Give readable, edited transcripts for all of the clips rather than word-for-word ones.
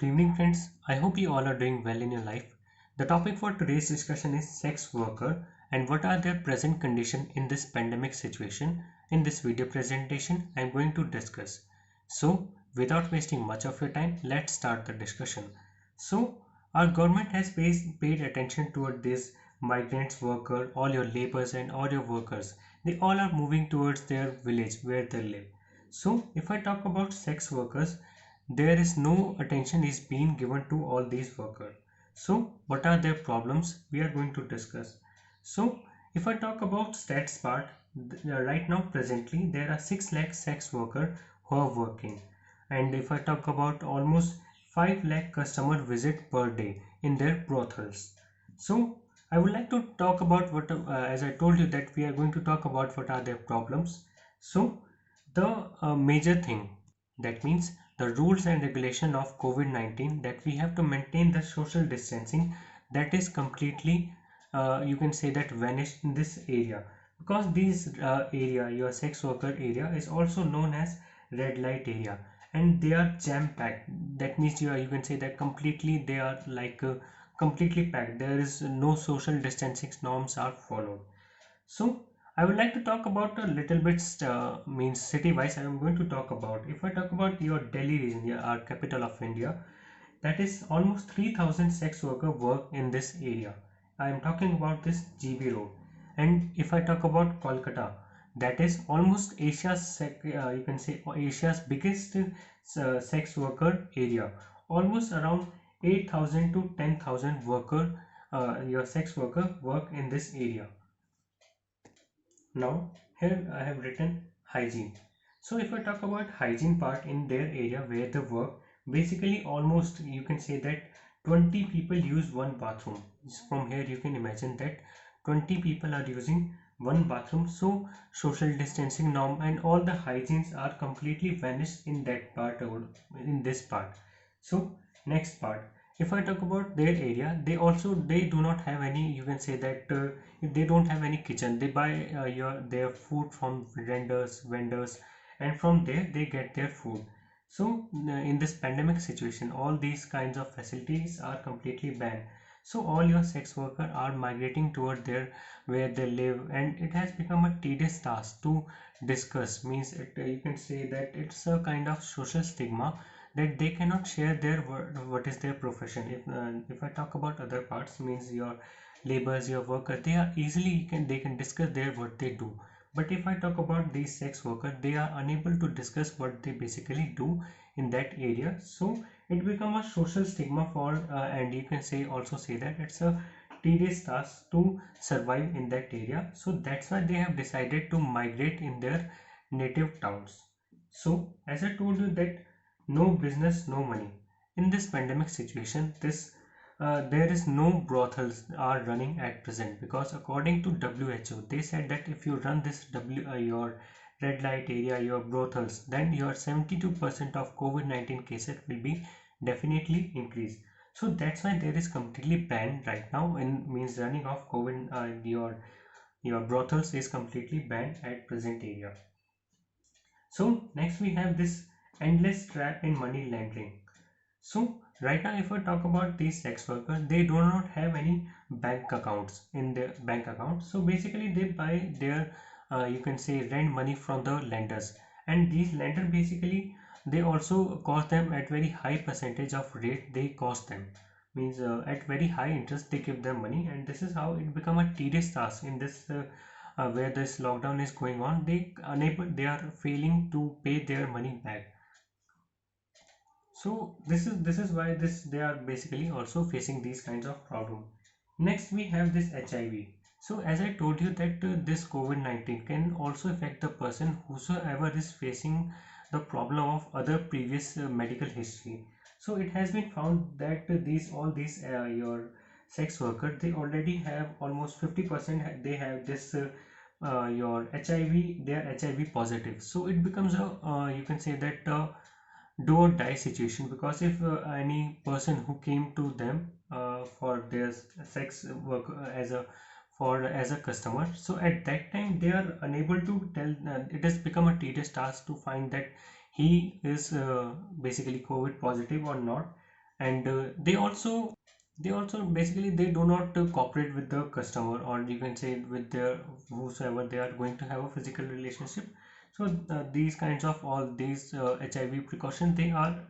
Good evening, friends. I hope you all are doing well in your life. The topic for today's discussion is sex worker and what are their present condition in this pandemic situation. In this video presentation, I am going to discuss. So, without wasting much of your time, let's start the discussion. So, our government has paid attention toward this migrants worker, all your laborers and all your workers. They all are moving towards their village where they live. So, if I talk about sex workers, there is no attention is being given to all these workers. So what are their problems we are going to discuss. So if I talk about stats part, right now presently there are 6 lakh sex workers who are working, and if I talk about almost 5 lakh customer visit per day in their brothels. So I would like to talk about what as I told you that we are going to talk about what are their problems. So the major thing, that means the rules and regulation of COVID-19, that we have to maintain the social distancing, that is completely you can say that vanished in this area, because this area, your sex worker area, is also known as red light area, and they are jam packed. That means you can say that completely they are like completely packed. There is no social distancing norms are followed. So I would like to talk about a little bit means city wise. I am going to talk about, if I talk about your Delhi region, our capital of India, that is almost 3000 sex workers work in this area. I am talking about this GB road. And if I talk about Kolkata, that is almost you can say Asia's biggest sex worker area. Almost around 8000 to 10,000 worker, your sex worker work in this area. Now here I have written hygiene. So if I talk about hygiene part in their area where they work, basically almost you can say that 20 people use one bathroom. From here you can imagine that 20 people are using one bathroom. So social distancing norm and all the hygienes are completely vanished in that part, or in this part. So next part, if I talk about their area, they do not have any, you can say that if they don't have any kitchen, they buy their food from vendors, and from there they get their food. So in this pandemic situation, all these kinds of facilities are completely banned. So all your sex workers are migrating toward their where they live, and it has become a tedious task to discuss. Means you can say that it's a kind of social stigma that they cannot share their what is their profession. If I talk about other parts, means your laborers, your worker, they are easily they can discuss their what they do. But if I talk about these sex workers, they are unable to discuss what they basically do in that area. So it become a social stigma for and you can say also say that it's a tedious task to survive in that area. So that's why they have decided to migrate in their native towns. So as I told you that no business, no money. In this pandemic situation, this there is no brothels are running at present, because according to WHO, they said that if you run this your red light area, your brothels, then your 72% of COVID-19 cases will be definitely increased. So that's why there is completely banned right now, and means running of COVID your brothels is completely banned at present area. So next we have this endless trap in money laundering. So right now, if I talk about these sex workers, they do not have any bank accounts in their bank account. So basically, they buy their you can say rent money from the lenders, and these lenders basically they also cost them at very high percentage of rate. They cost them, means at very high interest they give them money, and this is how it become a tedious task in this where this lockdown is going on. They are failing to pay their money back. So this is why they are basically also facing these kinds of problem. Next we have this HIV. So as I told you that this COVID-19 can also affect the person whosoever is facing the problem of other previous medical history. So it has been found that all these your sex workers, they already have almost 50%, they have this your HIV, they are HIV positive. So it becomes a you can say that do or die situation, because if any person who came to them for their sex work as a customer, so at that time they are unable to tell, it has become a tedious task to find that he is basically COVID positive or not. and they also basically they do not cooperate with the customer, or you can say with their whosoever they are going to have a physical relationship. So these kinds of all these HIV precautions, they are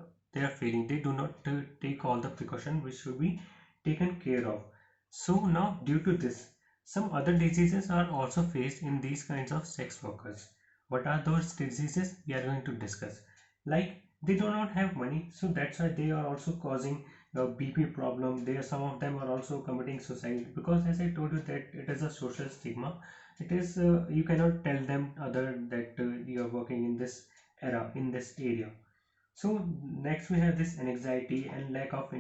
failing. They do not take all the precaution which should be taken care of. So now due to this, some other diseases are also faced in these kinds of sex workers. What are those diseases we are going to discuss? Like, they do not have money, so that's why they are also causing a BP problem. There, some of them are also committing suicide, because as I told you that it is a social stigma. It is you cannot tell them other that you are working in this era, in this area. So next we have this anxiety and lack of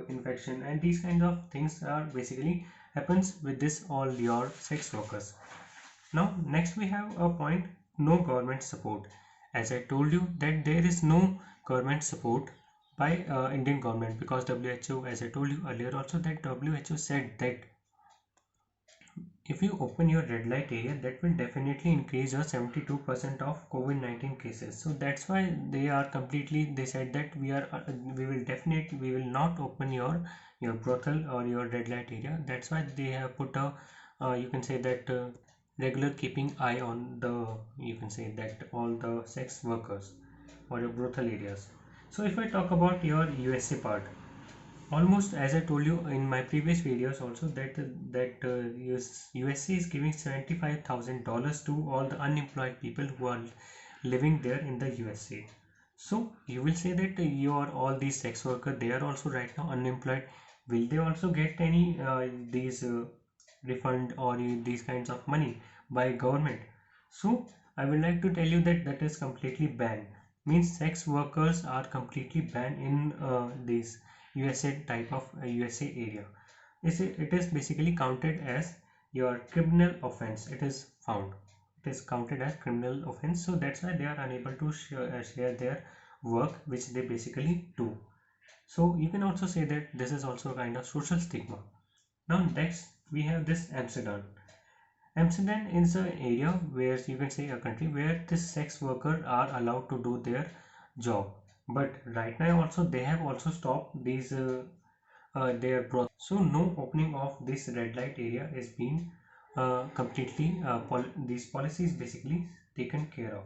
infection, and these kinds of things are basically happens with this all your sex workers. Now next we have a point: no government support. As I told you that there is no government support by Indian government, because WHO, as I told you earlier also, that WHO said that if you open your red light area, that will definitely increase your 72% of COVID-19 cases. So that's why they are completely, they said that we will not open your brothel or your red light area. That's why they have put a you can say that regular keeping eye on the, you can say that all the sex workers or your brothel areas. So if I talk about your USA part, almost as I told you in my previous videos also, USA is giving $75,000 to all the unemployed people who are living there in the USA. So you will say that your all these sex workers, they are also right now unemployed. Will they also get any these refund or these kinds of money by government? So I would like to tell you that that is completely banned. Means sex workers are completely banned in these USA type of USA area. It is basically counted as your criminal offense. It is found. It is counted as criminal offense. So that's why they are unable to share their work which they basically do. So you can also say that this is also a kind of social stigma. Now next we have this Amsterdam. Amsterdam is an area where, you can say, a country where the sex workers are allowed to do their job. But right now also they have also stopped these their broth. So no opening of this red light area is being completely these policies basically taken care of.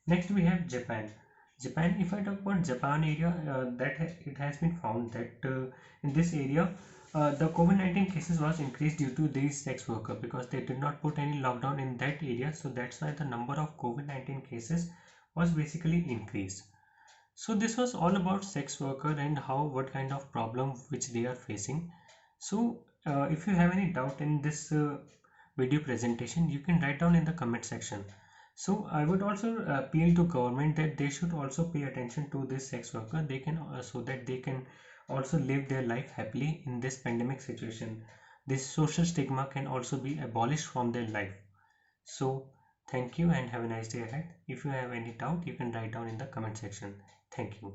Next we have Japan. Japan, if I talk about Japan area, it has been found that in this area the COVID-19 cases was increased due to these sex workers, because they did not put any lockdown in that area. So that's why the number of COVID-19 cases was basically increased. So this was all about sex worker and how, what kind of problem which they are facing. So if you have any doubt in this video presentation, you can write down in the comment section. So I would also appeal to government that they should also pay attention to this sex worker. They can so that they can also live their life happily in this pandemic situation. This social stigma can also be abolished from their life. So thank you and have a nice day ahead. If you have any doubt, you can write down in the comment section. Thank you.